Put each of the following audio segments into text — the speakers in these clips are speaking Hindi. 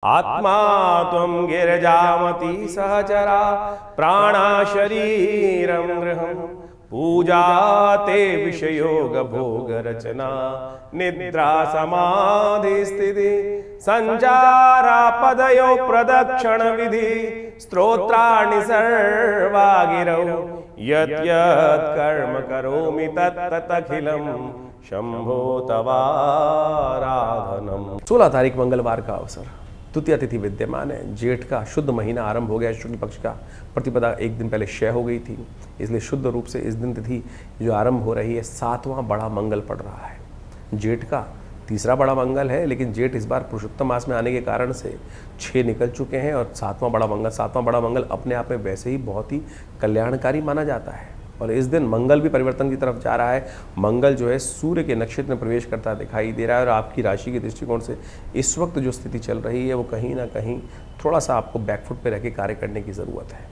आत्मा त्वं गिरजामति सहचरा प्राणा शरीरं गृहं पूजा ते विषयोग भोग रचना निद्रा समाधि स्थिति संचारा पदयो प्रदक्षिण विधि स्तोत्राणि सर्वा गिरौ यत् यत् कर्म करोमि तत् तत् अखिलं शंभो तवाराधनम। 16 तारीख मंगलवार का अवसर, द्वितीय तिथि विद्यमान है। जेठ का शुद्ध महीना आरंभ हो गया। शुक्ल पक्ष का प्रतिपदा एक दिन पहले क्षय हो गई थी, इसलिए शुद्ध रूप से इस दिन तिथि जो आरंभ हो रही है 7वां बड़ा मंगल पड़ रहा है। जेठ का तीसरा बड़ा मंगल है, लेकिन जेठ इस बार पुरुषोत्तम मास में आने के कारण से 6 निकल चुके हैं और 7वां बड़ा मंगल अपने आप में वैसे ही बहुत ही कल्याणकारी माना जाता है। और इस दिन मंगल भी परिवर्तन की तरफ जा रहा है। मंगल जो है सूर्य के नक्षत्र में प्रवेश करता दिखाई दे रहा है और आपकी राशि के दृष्टिकोण से इस वक्त जो स्थिति चल रही है वो कहीं ना कहीं थोड़ा सा आपको बैकफुट पे रह के कार्य करने की ज़रूरत है।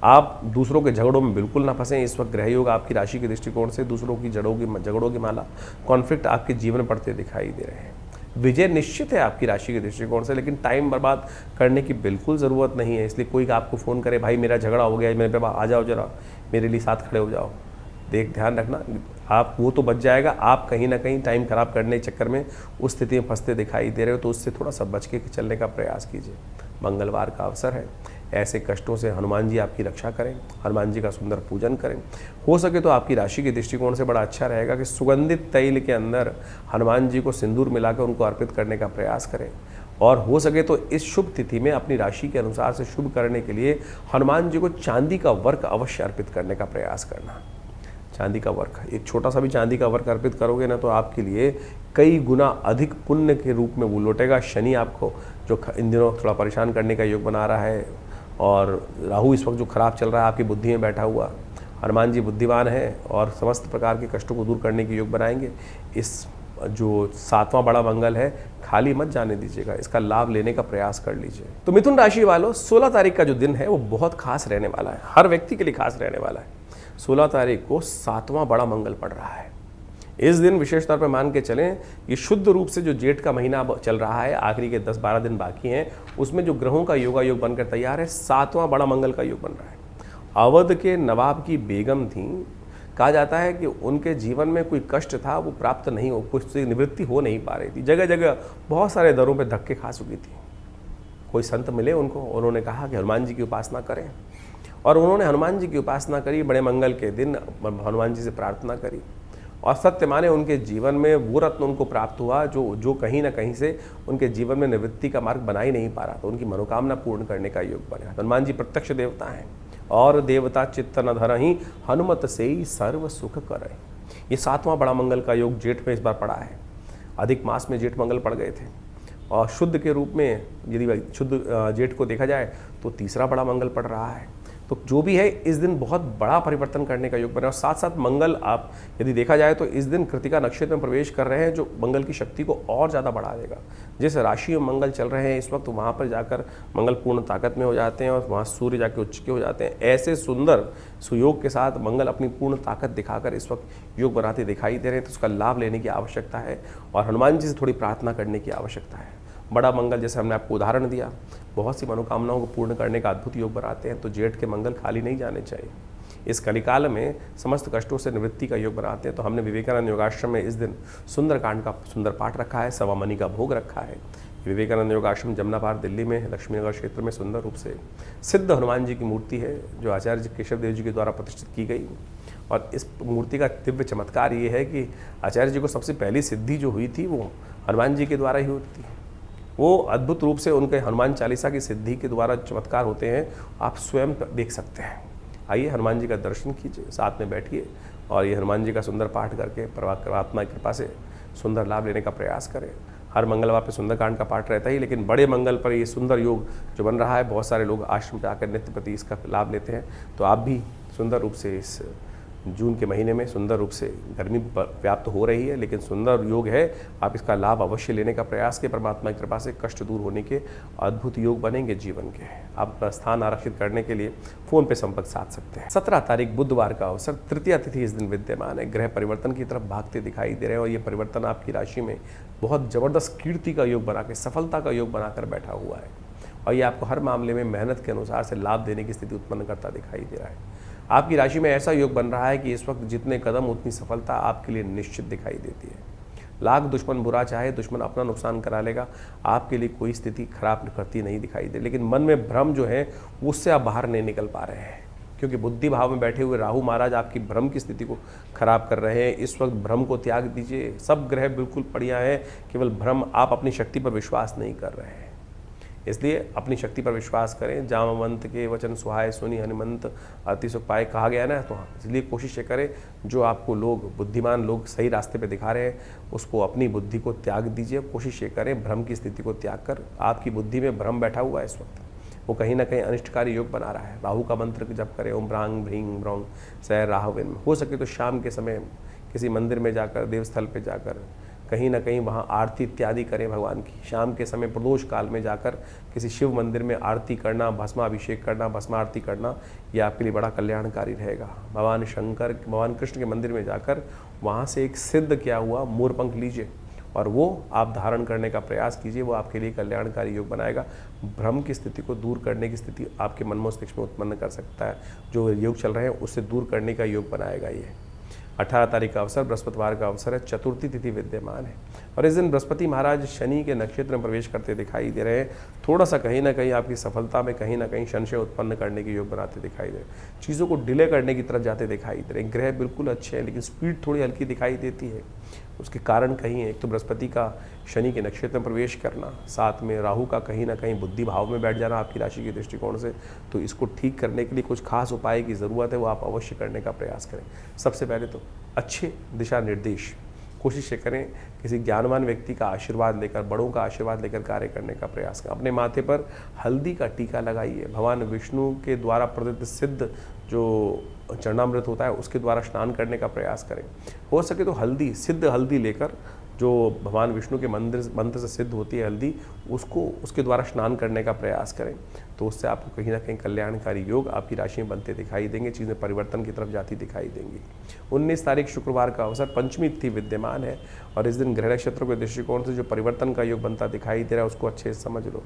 आप दूसरों के झगड़ों में बिल्कुल ना फंसें। इस वक्त ग्रह योग आपकी राशि के दृष्टिकोण से दूसरों की झगड़ों की माला, कॉन्फ्लिक्ट आपके जीवन में पड़ते दिखाई दे रहे हैं। विजय निश्चित है आपकी राशि के दृष्टिकोण से, लेकिन टाइम बर्बाद करने की बिल्कुल ज़रूरत नहीं है। इसलिए कोई आपको फ़ोन करे, भाई मेरा झगड़ा हो गया, मेरे पे आ जाओ जरा, मेरे लिए साथ खड़े हो जाओ, ध्यान रखना आप वो तो बच जाएगा। आप कहीं ना कहीं टाइम खराब करने के चक्कर में उस स्थिति में फंसते दिखाई दे रहे हो, तो उससे थोड़ा सा बच के चलने का प्रयास कीजिए। मंगलवार का अवसर है, ऐसे कष्टों से हनुमान जी आपकी रक्षा करें। हनुमान जी का सुंदर पूजन करें। हो सके तो आपकी राशि के दृष्टिकोण से बड़ा अच्छा रहेगा कि सुगंधित तैल के अंदर हनुमान जी को सिंदूर मिलाकर उनको अर्पित करने का प्रयास करें। और हो सके तो इस शुभ तिथि में अपनी राशि के अनुसार से शुभ करने के लिए हनुमान जी को चांदी का वर्क अवश्य अर्पित करने का प्रयास करना। चांदी का वर्क, एक छोटा सा भी चांदी का वर्क अर्पित करोगे ना, तो आपके लिए कई गुना अधिक पुण्य के रूप में वो लौटेगा। शनि आपको जो इन दिनों थोड़ा परेशान करने का योग बना रहा है, और राहु इस वक्त जो खराब चल रहा है आपकी बुद्धि में बैठा हुआ, हनुमान जी बुद्धिमान है और समस्त प्रकार के कष्टों को दूर करने के योग बनाएंगे। इस जो 7वां बड़ा मंगल है, खाली मत जाने दीजिएगा, इसका लाभ लेने का प्रयास कर लीजिए। तो मिथुन राशि वालों, 16 तारीख का जो दिन है वो बहुत खास रहने वाला है, हर व्यक्ति के लिए खास रहने वाला है। 16 तारीख को 7वां बड़ा मंगल पड़ रहा है। इस दिन विशेष तौर पर मान के चलें, ये शुद्ध रूप से जो जेठ का महीना चल रहा है, आखिरी के 10-12 दिन बाकी हैं, उसमें जो ग्रहों का योग बनकर तैयार है, 7वां बड़ा मंगल का योग बन रहा है। अवध के नवाब की बेगम थी, कहा जाता है कि उनके जीवन में कोई कष्ट था वो प्राप्त नहीं हो, कुछ से निवृत्ति हो नहीं पा रही थी। जगह जगह बहुत सारे दरों पे धक्के खा चुकी थी। कोई संत मिले उनको, उन्होंने कहा कि हनुमान जी की उपासना करें, और उन्होंने हनुमान जी की उपासना करी। बड़े मंगल के दिन हनुमान जी से प्रार्थना करी और सत्य माने उनके जीवन में वो रत्न उनको प्राप्त हुआ जो कहीं ना कहीं से उनके जीवन में निवृत्ति का मार्ग बना ही नहीं पा रहा था। उनकी मनोकामना पूर्ण करने का योग बना। हनुमान जी प्रत्यक्ष देवता हैं, और देवता चित्त न धरहि हनुमत से ही सर्व सुख करे। ये 7वां बड़ा मंगल का योग जेठ में इस बार पड़ा है। अधिक मास में जेठ मंगल पड़ गए थे, और शुद्ध के रूप में यदि शुद्ध जेठ को देखा जाए तो तीसरा बड़ा मंगल पड़ रहा है। तो जो भी है, इस दिन बहुत बड़ा परिवर्तन करने का योग बना। और साथ साथ मंगल आप यदि देखा जाए तो इस दिन कृतिका नक्षत्र में प्रवेश कर रहे हैं, जो मंगल की शक्ति को और ज़्यादा बढ़ा देगा। जिस राशि में मंगल चल रहे हैं इस वक्त, वहाँ पर जाकर मंगल पूर्ण ताकत में हो जाते हैं और वहाँ सूर्य जाके उच्च के हो जाते हैं। ऐसे सुंदर सुयोग के साथ मंगल अपनी पूर्ण ताकत दिखाकर इस वक्त योग बनाते दिखाई दे रहे हैं। तो उसका लाभ लेने की आवश्यकता है और हनुमान जी से थोड़ी प्रार्थना करने की आवश्यकता है। बड़ा मंगल, जैसे हमने आपको उदाहरण दिया, बहुत सी मनोकामनाओं को पूर्ण करने का अद्भुत योग बनाते हैं। तो जेठ के मंगल खाली नहीं जाने चाहिए। इस कलिकाल में समस्त कष्टों से निवृत्ति का योग बनाते हैं। तो हमने विवेकानंद योगाश्रम में इस दिन सुंदरकांड का सुंदर पाठ रखा है, सवा मनी का भोग रखा है। विवेकानंद योगाश्रम जमुना पार दिल्ली में लक्ष्मीनगर क्षेत्र में सुंदर रूप से सिद्ध हनुमान जी की मूर्ति है, जो आचार्य केशव देव जी के द्वारा प्रतिष्ठित की गई। और इस मूर्ति का दिव्य चमत्कार ये है कि आचार्य जी को सबसे पहली सिद्धि जो हुई थी वो हनुमान जी के द्वारा ही होती थी। वो अद्भुत रूप से उनके हनुमान चालीसा की सिद्धि के द्वारा चमत्कार होते हैं, आप स्वयं देख सकते हैं। आइए हनुमान जी का दर्शन कीजिए, साथ में बैठिए और ये हनुमान जी का सुंदर पाठ करके परमात्मा की कृपा से सुंदर लाभ लेने का प्रयास करें। हर मंगलवार पे सुंदरकांड का पाठ रहता ही, लेकिन बड़े मंगल पर ये सुंदर योग जो बन रहा है, बहुत सारे लोग आश्रम पर आकर नित्य प्रति इसका लाभ लेते हैं। तो आप भी सुंदर रूप से इस जून के महीने में सुंदर रूप से गर्मी व्याप्त हो रही है, लेकिन सुंदर योग है। आप इसका लाभ अवश्य लेने का प्रयास के परमात्मा की कृपा से कष्ट दूर होने के अद्भुत योग बनेंगे जीवन के। आप अपना स्थान आरक्षित करने के लिए फ़ोन पे संपर्क साध सकते हैं। 17 तारीख बुधवार का अवसर, तृतीया तिथि इस दिन विद्यमान है। ग्रह परिवर्तन की तरफ भागते दिखाई दे रहे हैं और ये परिवर्तन आपकी राशि में बहुत ज़बरदस्त कीर्ति का योग बना के, सफलता का योग बनाकर बैठा हुआ है और ये आपको हर मामले में मेहनत के अनुसार से लाभ देने की स्थिति उत्पन्न करता दिखाई दे रहा है। आपकी राशि में ऐसा योग बन रहा है कि इस वक्त जितने कदम उतनी सफलता आपके लिए निश्चित दिखाई देती है। लाख दुश्मन बुरा चाहे, दुश्मन अपना नुकसान करा लेगा, आपके लिए कोई स्थिति खराब करती नहीं दिखाई दे। लेकिन मन में भ्रम जो है उससे आप बाहर नहीं निकल पा रहे हैं, क्योंकि बुद्धि भाव में बैठे हुए राहु महाराज आपकी भ्रम की स्थिति को खराब कर रहे हैं। इस वक्त भ्रम को त्याग दीजिए। सब ग्रह बिल्कुल बढ़िया है, केवल भ्रम, आप अपनी शक्ति पर विश्वास नहीं कर रहे हैं। इसलिए अपनी शक्ति पर विश्वास करें। जामवंत के वचन सुहाए सुनी हनुमंत अति सुख पाए कहा गया ना, तो इसलिए कोशिश ये करें, जो आपको लोग, बुद्धिमान लोग सही रास्ते पे दिखा रहे हैं, उसको अपनी बुद्धि को त्याग दीजिए। कोशिश ये करें भ्रम की स्थिति को त्याग कर, आपकी बुद्धि में भ्रम बैठा हुआ है इस वक्त, वो कहीं ना कहीं अनिष्टकारी योग बना रहा है। राहु का मंत्र जप करें, ओम भ्रांग भ्रींग ब्रौंग सह राहवेन। हो सके तो शाम के समय किसी मंदिर में जाकर, देवस्थल पे जाकर कहीं ना कहीं वहाँ आरती इत्यादि करें भगवान की। शाम के समय प्रदोष काल में जाकर किसी शिव मंदिर में आरती करना, भस्माभिषेक करना, भस्म आरती करना, ये आपके लिए बड़ा कल्याणकारी रहेगा। भगवान शंकर, भगवान कृष्ण के मंदिर में जाकर वहाँ से एक सिद्ध किया हुआ मोरपंख लीजिए और वो आप धारण करने का प्रयास कीजिए। वो आपके लिए कल्याणकारी योग बनाएगा। भ्रम की स्थिति को दूर करने की स्थिति आपके मन मस्तिष्क में उत्पन्न कर सकता है। जो योग चल रहे हैं उससे दूर करने का योग बनाएगा ये। 18 तारीख का अवसर, बृहस्पतिवार का अवसर है। चतुर्थी तिथि विद्यमान है और इस दिन बृहस्पति महाराज शनि के नक्षत्र में प्रवेश करते दिखाई दे रहे हैं। थोड़ा सा कहीं ना कहीं आपकी सफलता में कहीं ना कहीं संशय उत्पन्न करने के योग बनाते दिखाई दे रहे हैं। चीज़ों को डिले करने की तरफ जाते दिखाई दे रहे हैं। ग्रह बिल्कुल अच्छे हैं, लेकिन स्पीड थोड़ी हल्की दिखाई देती है। उसके कारण कहीं है, एक तो बृहस्पति का शनि के नक्षत्र में प्रवेश करना, साथ में राहु का कहीं ना कहीं बुद्धि भाव में बैठ जाना आपकी राशि के दृष्टिकोण से। तो इसको ठीक करने के लिए कुछ खास उपाय की ज़रूरत है, वो आप अवश्य करने का प्रयास करें। सबसे पहले तो अच्छे दिशा निर्देश, कोशिश करें किसी ज्ञानवान व्यक्ति का आशीर्वाद लेकर, बड़ों का आशीर्वाद लेकर कार्य करने का प्रयास करें। अपने माथे पर हल्दी का टीका लगाइए। भगवान विष्णु के द्वारा प्रदत्त सिद्ध जो चरणामृत होता है उसके द्वारा स्नान करने का प्रयास करें। हो सके तो हल्दी, सिद्ध हल्दी लेकर, जो भगवान विष्णु के मंत्र से सिद्ध होती है हल्दी, उसको उसके द्वारा स्नान करने का प्रयास करें। तो उससे आपको कहीं ना कहीं कल्याणकारी योग आपकी राशि में बनते दिखाई देंगे, चीज़ें परिवर्तन की तरफ जाती दिखाई देंगी। 19 तारीख शुक्रवार का अवसर, पंचमी तिथि विद्यमान है और इस दिन ग्रह नक्षत्रों के दृष्टिकोण से जो परिवर्तन का योग बनता दिखाई दे रहा है उसको अच्छे से समझ लो।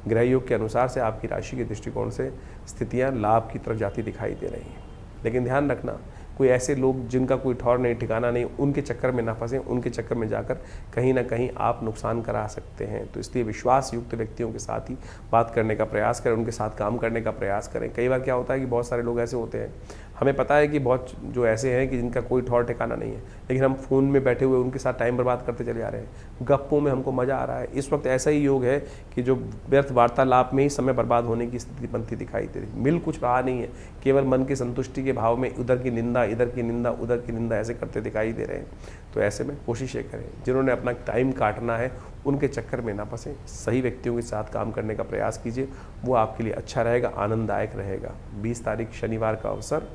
ग्रह योग के अनुसार से आपकी राशि के दृष्टिकोण से स्थितियाँ लाभ की तरफ जाती दिखाई दे रही हैं, लेकिन ध्यान रखना कोई ऐसे लोग जिनका कोई ठौर नहीं ठिकाना नहीं, उनके चक्कर में ना फंसें। उनके चक्कर में जाकर कहीं ना कहीं आप नुकसान करा सकते हैं। तो इसलिए विश्वास युक्त व्यक्तियों के साथ ही बात करने का प्रयास करें, उनके साथ काम करने का प्रयास करें। कई बार क्या होता है कि बहुत सारे लोग ऐसे होते हैं, हमें पता है कि बहुत जो ऐसे हैं कि जिनका कोई ठौर ठिकाना नहीं है, लेकिन हम फ़ोन में बैठे हुए उनके साथ टाइम बर्बाद करते चले जा रहे हैं। गप्पों में हमको मज़ा आ रहा है। इस वक्त ऐसा ही योग है कि जो व्यर्थ वार्तालाप में ही समय बर्बाद होने की स्थिति बनती दिखाई दे रही। मिल कुछ रहा नहीं है, केवल मन की संतुष्टि के भाव में उधर की निंदा, इधर की निंदा, उधर की निंदा ऐसे करते दिखाई दे रहे हैं। तो ऐसे में कोशिश ये करें, जिन्होंने अपना टाइम काटना है उनके चक्कर में ना फंसें। सही व्यक्तियों के साथ काम करने का प्रयास कीजिए, वो आपके लिए अच्छा रहेगा, आनंददायक रहेगा। 20 तारीख शनिवार का अवसर,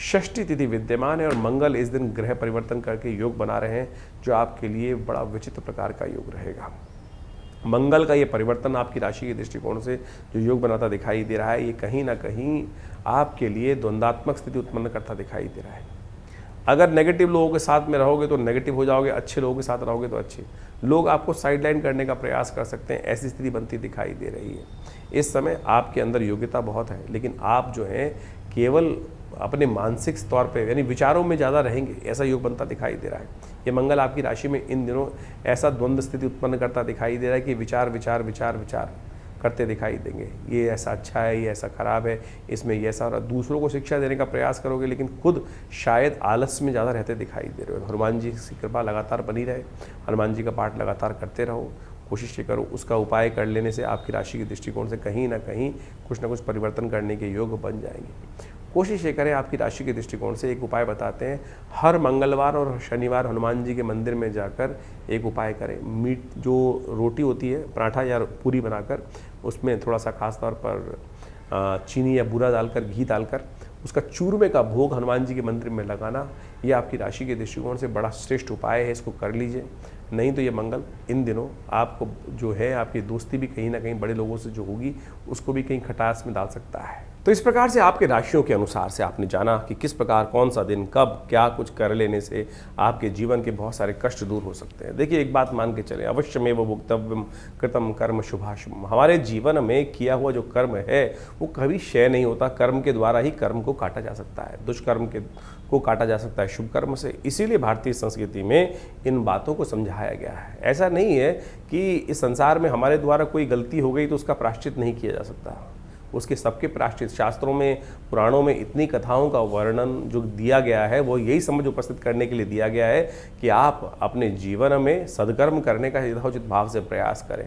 षष्ठी तिथि विद्यमान है और मंगल इस दिन ग्रह परिवर्तन करके योग बना रहे हैं, जो आपके लिए बड़ा विचित्र प्रकार का योग रहेगा। मंगल का ये परिवर्तन आपकी राशि के दृष्टिकोण से जो योग बनाता दिखाई दे रहा है, ये कहीं ना कहीं आपके लिए द्वंद्वात्मक स्थिति उत्पन्न करता दिखाई दे रहा है। अगर नेगेटिव लोगों के साथ में रहोगे तो नेगेटिव हो जाओगे, अच्छे लोगों के साथ रहोगे तो अच्छे लोग आपको साइडलाइन करने का प्रयास कर सकते हैं। ऐसी स्थिति बनती दिखाई दे रही है। इस समय आपके अंदर योग्यता बहुत है, लेकिन आप जो हैं केवल अपने मानसिक तौर पे यानी विचारों में ज़्यादा रहेंगे, ऐसा योग बनता दिखाई दे रहा है। ये मंगल आपकी राशि में इन दिनों ऐसा द्वंद्व स्थिति उत्पन्न करता दिखाई दे रहा है कि विचार विचार विचार विचार करते दिखाई देंगे। ये ऐसा अच्छा है, ये ऐसा खराब है, इसमें ये ऐसा, और दूसरों को शिक्षा देने का प्रयास करोगे लेकिन खुद शायद आलस्य में ज़्यादा रहते दिखाई दे रहे हो। हनुमान जी की कृपा लगातार बनी रहे, हनुमान जी का पाठ लगातार करते रहो, कोशिश ये करो। उसका उपाय कर लेने से आपकी राशि के दृष्टिकोण से कहीं ना कहीं कुछ ना कुछ परिवर्तन करने के योग बन जाएंगे। कोशिश ये करें, आपकी राशि के दृष्टिकोण से एक उपाय बताते हैं। हर मंगलवार और शनिवार हनुमान जी के मंदिर में जाकर एक उपाय करें। मीट जो रोटी होती है, पराठा या पूरी बनाकर उसमें थोड़ा सा खास तौर पर चीनी या बूरा डालकर, घी डालकर उसका चूरमे का भोग हनुमान जी के मंदिर में लगाना, यह आपकी राशि के दृष्टिकोण से बड़ा श्रेष्ठ उपाय है, इसको कर लीजिए। नहीं तो ये मंगल इन दिनों आपको जो है आपकी दोस्ती भी कहीं ना कहीं बड़े लोगों से जो होगी उसको भी कहीं खटास में डाल सकता है। तो इस प्रकार से आपके राशियों के अनुसार से आपने जाना कि किस प्रकार कौन सा दिन कब क्या कुछ कर लेने से आपके जीवन के बहुत सारे कष्ट दूर हो सकते हैं। देखिए, एक बात मान के चले, अवश्यमेव भोक्तव्यम कृतम कर्म शुभाशुभम। हमारे जीवन में किया हुआ जो कर्म है वो कभी क्षय नहीं होता। कर्म के द्वारा ही कर्म को काटा जा सकता है, दुष्कर्म को काटा जा सकता है शुभ कर्म से। इसीलिए भारतीय संस्कृति में इन बातों को समझाया गया है। ऐसा नहीं है कि इस संसार में हमारे द्वारा कोई गलती हो गई तो उसका प्रायश्चित नहीं किया जा सकता। उसके सबके प्रायश्चित शास्त्रों में, पुराणों में इतनी कथाओं का वर्णन जो दिया गया है वो यही समझ उपस्थित करने के लिए दिया गया है कि आप अपने जीवन में सदकर्म करने का यथोचित भाव से प्रयास करें।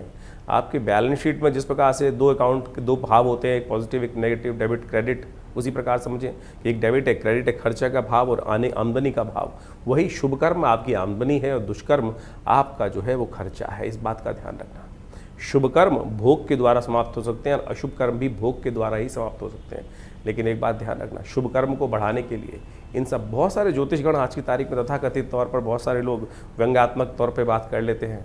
आपके बैलेंस शीट में जिस प्रकार से दो अकाउंट के दो भाव होते हैं, एक पॉजिटिव एक नेगेटिव, डेबिट क्रेडिट, उसी प्रकार समझें कि एक डेबिट है, क्रेडिट है, खर्चा का भाव और आमदनी का भाव। वही शुभ कर्म आपकी आमदनी है और दुष्कर्म आपका जो है वो खर्चा है। इस बात का ध्यान रखना। शुभ कर्म भोग के द्वारा समाप्त हो सकते हैं और अशुभ कर्म भी भोग के द्वारा ही समाप्त हो सकते हैं। लेकिन एक बात ध्यान रखना, शुभ कर्म को बढ़ाने के लिए इन सब बहुत सारे ज्योतिषगण आज की तारीख में तथाकथित तौर पर बहुत सारे लोग व्यंग्यात्मक तौर पर बात कर लेते हैं।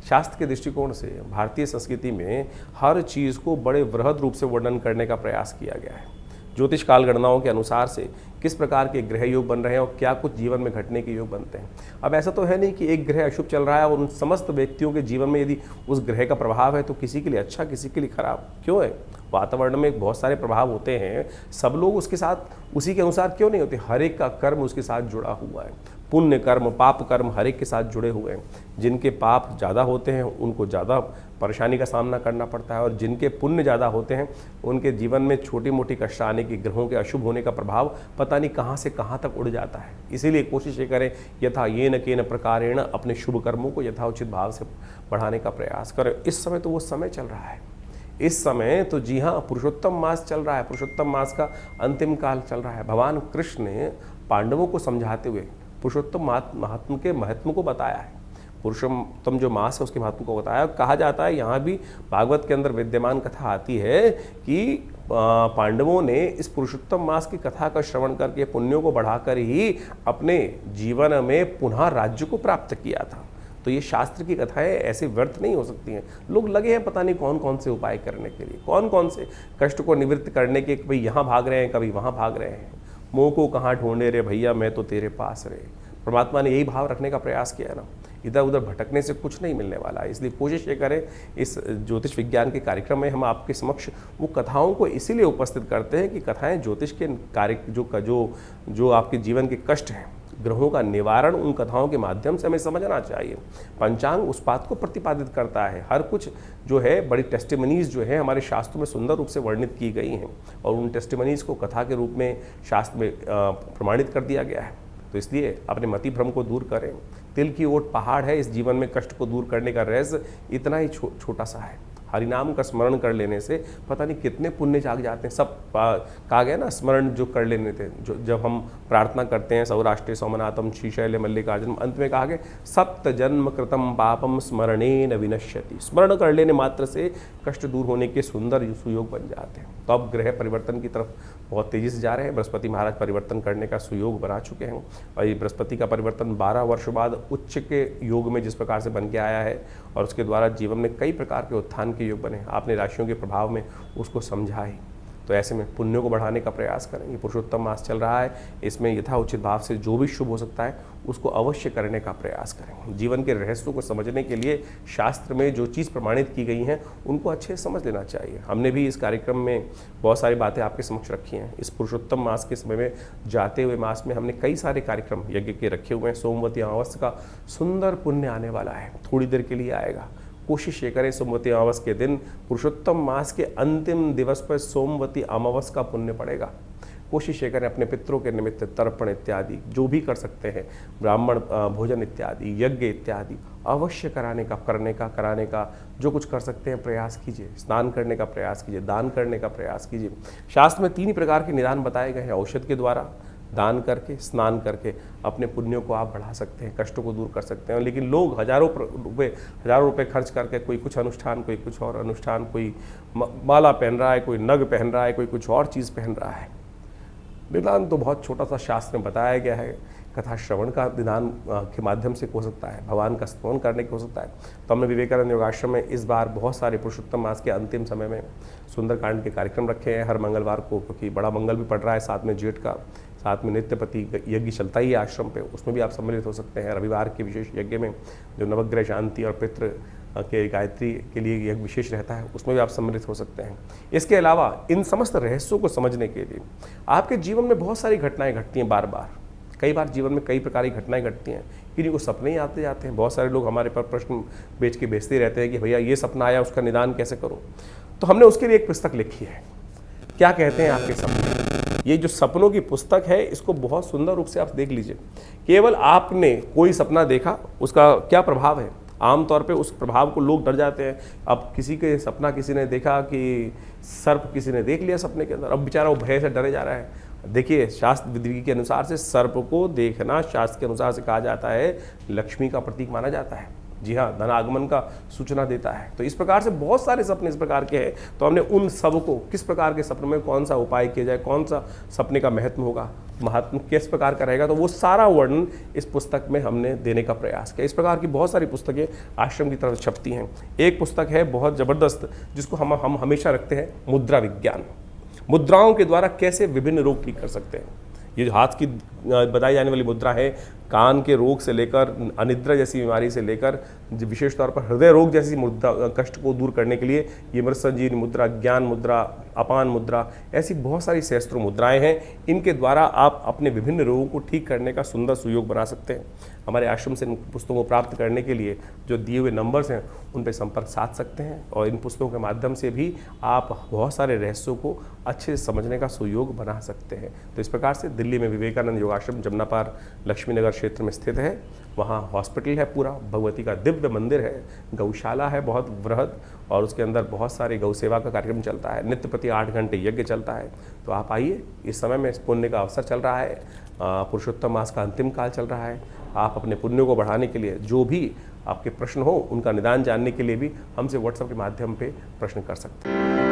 शास्त्र के दृष्टिकोण से भारतीय संस्कृति में हर चीज़ को बड़े वृहद रूप से वर्णन करने का प्रयास किया गया है। ज्योतिष काल गणनाओं के अनुसार से किस प्रकार के ग्रह योग बन रहे हैं और क्या कुछ जीवन में घटने के योग बनते हैं। अब ऐसा तो है नहीं कि एक ग्रह अशुभ चल रहा है और उन समस्त व्यक्तियों के जीवन में यदि उस ग्रह का प्रभाव है तो किसी के लिए अच्छा किसी के लिए खराब क्यों है। वातावरण में बहुत सारे प्रभाव होते हैं, सब लोग उसके साथ उसी के अनुसार क्यों नहीं होते। हर एक का कर्म उसके साथ जुड़ा हुआ है। पुण्य कर्म पाप कर्म हर एक के साथ जुड़े हुए हैं। जिनके पाप ज़्यादा होते हैं उनको ज़्यादा परेशानी का सामना करना पड़ता है और जिनके पुण्य ज़्यादा होते हैं उनके जीवन में छोटी मोटी कष्ट आने की, ग्रहों के अशुभ होने का प्रभाव पता नहीं कहाँ से कहाँ तक उड़ जाता है। इसीलिए कोशिश ये करें यथा येन केन प्रकारेण अपने शुभ कर्मों को यथाउचित भाव से बढ़ाने का प्रयास करें। इस समय तो वो समय चल रहा है। इस समय तो जी हाँ, पुरुषोत्तम मास चल रहा है। पुरुषोत्तम मास का अंतिम काल चल रहा है। भगवान कृष्ण ने पांडवों को समझाते हुए पुरुषोत्तम महात्म के महत्व को बताया है। पुरुषोत्तम जो मास है उसके महत्व को बताया। कहा जाता है, यहाँ भी भागवत के अंदर विद्यमान कथा आती है कि पांडवों ने इस पुरुषोत्तम मास की कथा का श्रवण करके पुण्यों को बढ़ाकर ही अपने जीवन में पुनः राज्य को प्राप्त किया था। तो ये शास्त्र की कथाएं ऐसे व्यर्थ नहीं हो सकती हैं। लोग लगे हैं पता नहीं कौन कौन से उपाय करने के लिए, कौन कौन से कष्ट को निवृत्त करने के, कभी यहाँ भाग रहे हैं कभी वहाँ भाग रहे हैं। मोह को कहाँ ढूंढे रे भैया, मैं तो तेरे पास रे। परमात्मा ने यही भाव रखने का प्रयास किया ना। इधर उधर भटकने से कुछ नहीं मिलने वाला है। इसलिए कोशिश ये करें, इस ज्योतिष विज्ञान के कार्यक्रम में हम आपके समक्ष वो कथाओं को इसीलिए उपस्थित करते हैं कि कथाएं ज्योतिष के कार्य जो आपके जीवन के कष्ट हैं, ग्रहों का निवारण उन कथाओं के माध्यम से हमें समझना चाहिए। पंचांग उस बात को प्रतिपादित करता है। हर कुछ जो है बड़ी टेस्टिमनीज जो है हमारे शास्त्रों में सुंदर रूप से वर्णित की गई हैं और उन टेस्टिमनीज को कथा के रूप में शास्त्र में प्रमाणित कर दिया गया है। तो इसलिए अपने मति भ्रम को दूर करें। तिल की ओट पहाड़ है। इस जीवन में कष्ट को दूर करने का रहस्य इतना ही छोटा सा है। हरिनाम का स्मरण कर लेने से पता नहीं कितने पुण्य जाग जाते हैं। सब कहा गया ना, स्मरण जो कर लेने थे, जो जब हम प्रार्थना करते हैं सौराष्ट्र सोमनाथम श्रीशैल मल्लिकार्जुन, अंत में कहा गया सप्त जन्म कृतम पापम स्मरणेन विनश्यति। स्मरण कर लेने मात्र से कष्ट दूर होने के सुंदर सुयोग बन जाते हैं। तो अब ग्रह परिवर्तन की तरफ बहुत तेजी से जा रहे हैं। बृहस्पति महाराज परिवर्तन करने का सुयोग बना चुके हैं और ये बृहस्पति का परिवर्तन 12 वर्ष बाद उच्च के योग में जिस प्रकार से बन के आया है और उसके द्वारा जीवन में कई प्रकार के उत्थान के योग बने। आपने राशियों के प्रभाव में उसको समझा ही। तो ऐसे में पुण्यों को बढ़ाने का प्रयास करें। ये पुरुषोत्तम मास चल रहा है, इसमें यथाउचित भाव से जो भी शुभ हो सकता है उसको अवश्य करने का प्रयास करें। जीवन के रहस्यों को समझने के लिए शास्त्र में जो चीज़ प्रमाणित की गई हैं उनको अच्छे से समझ लेना चाहिए। हमने भी इस कार्यक्रम में बहुत सारी बातें आपके समक्ष रखी हैं। इस पुरुषोत्तम मास के समय में जाते हुए मास में हमने कई सारे कार्यक्रम यज्ञ के रखे हुए हैं। सोमवती अमावस्या का सुंदर पुण्य आने वाला है, थोड़ी देर के लिए आएगा। कोशिश ये करें सोमवती अमावस के दिन, पुरुषोत्तम मास के अंतिम दिवस पर सोमवती अमावस का पुण्य पड़ेगा। कोशिश ये करें अपने पितरों के निमित्त तर्पण इत्यादि जो भी कर सकते हैं, ब्राह्मण भोजन इत्यादि, यज्ञ इत्यादि अवश्य कराने का जो कुछ कर सकते हैं प्रयास कीजिए। स्नान करने का प्रयास कीजिए, दान करने का प्रयास कीजिए। शास्त्र में 3 ही प्रकार के निदान बताए गए हैं। औषध के द्वारा, दान करके, स्नान करके अपने पुण्यों को आप बढ़ा सकते हैं, कष्टों को दूर कर सकते हैं। लेकिन लोग हजारों रुपए खर्च करके कोई कुछ अनुष्ठान, कोई कुछ और अनुष्ठान, कोई माला पहन रहा है, कोई नग पहन रहा है, कोई कुछ और चीज़ पहन रहा है। निदान तो बहुत छोटा सा शास्त्र में बताया गया है, कथा श्रवण का निदान के माध्यम से हो सकता है, भगवान का स्तवन करने के हो सकता है। तो हमने विवेकानंद योगाश्रम में इस बार बहुत सारे पुरुषोत्तम मास के अंतिम समय में सुंदरकांड के कार्यक्रम रखे हैं हर मंगलवार को, क्योंकि बड़ा मंगल भी पड़ रहा है, साथ में जेठ का, साथ में नित्यपति यज्ञ चलता ही है आश्रम पे, उसमें भी आप सम्मिलित हो सकते हैं। रविवार के विशेष यज्ञ में जो नवग्रह शांति और पितृ के गायत्री के लिए एक विशेष रहता है, उसमें भी आप सम्मिलित हो सकते हैं। इसके अलावा इन समस्त रहस्यों को समझने के लिए आपके जीवन में बहुत सारी घटनाएं घटती हैं बार बार, कई बार जीवन में कई प्रकार की घटनाएं घटती हैं, किन्हीं को सपने ही आते जाते हैं। बहुत सारे लोग हमारे पर प्रश्न बेच के भेजते रहते हैं कि भैया ये सपना आया, उसका निदान कैसे करूं। तो हमने उसके लिए एक पुस्तक लिखी है, क्या कहते हैं आपके सपने। ये जो सपनों की पुस्तक है, इसको बहुत सुंदर रूप से आप देख लीजिए। केवल आपने कोई सपना देखा, उसका क्या प्रभाव है, आमतौर पे उस प्रभाव को लोग डर जाते हैं। अब किसी के सपना किसी ने देखा कि सर्प किसी ने देख लिया सपने के अंदर, अब बेचारा वो भय से डरे जा रहा है। देखिए, शास्त्र विधि के अनुसार से सर्प को देखना शास्त्र के अनुसार से कहा जाता है लक्ष्मी का प्रतीक माना जाता है। जी हाँ, धनागमन का सूचना देता है। तो इस प्रकार से बहुत सारे सपने इस प्रकार के हैं। तो हमने उन सब को, किस प्रकार के सपने में कौन सा उपाय किया जाए, कौन सा सपने का महत्व होगा, महात्म किस प्रकार का रहेगा, तो वो सारा वर्णन इस पुस्तक में हमने देने का प्रयास किया। इस प्रकार की बहुत सारी पुस्तकें आश्रम की तरफ छपती हैं। एक पुस्तक है बहुत ज़बरदस्त, जिसको हम हमेशा रखते हैं, मुद्रा विज्ञान। मुद्राओं के द्वारा कैसे विभिन्न रोग ठीक कर सकते हैं। ये जो हाथ की बताई जाने वाली मुद्रा है, कान के रोग से लेकर अनिद्रा जैसी बीमारी से लेकर विशेष तौर पर हृदय रोग जैसी मुद्रा कष्ट को दूर करने के लिए ये मृत संजीवनी मुद्रा, ज्ञान मुद्रा, अपान मुद्रा, ऐसी बहुत सारी सहस्त्रों मुद्राएं हैं। इनके द्वारा आप अपने विभिन्न रोगों को ठीक करने का सुंदर सुयोग बना सकते हैं। हमारे आश्रम से इन पुस्तकों को प्राप्त करने के लिए जो दिए हुए नंबर्स हैं उन पर संपर्क साध सकते हैं, और इन पुस्तकों के माध्यम से भी आप बहुत सारे रहस्यों को अच्छे से समझने का सुयोग बना सकते हैं। तो इस प्रकार से दिल्ली में विवेकानंद योगाश्रम जमुना पार लक्ष्मी नगर क्षेत्र में स्थित है। वहाँ हॉस्पिटल है, पूरा भगवती का दिव्य मंदिर है, गौशाला है बहुत वृहद, और उसके अंदर बहुत सारे गौ सेवा का कार्यक्रम चलता है, नित्य प्रति 8 घंटे यज्ञ चलता है। तो आप आइए, इस समय में पुण्य का अवसर चल रहा है, पुरुषोत्तम मास का अंतिम काल चल रहा है। आप अपने पुण्यों को बढ़ाने के लिए जो भी आपके प्रश्न हो, उनका निदान जानने के लिए भी हमसे व्हाट्सएप के माध्यम पे प्रश्न कर सकते हैं।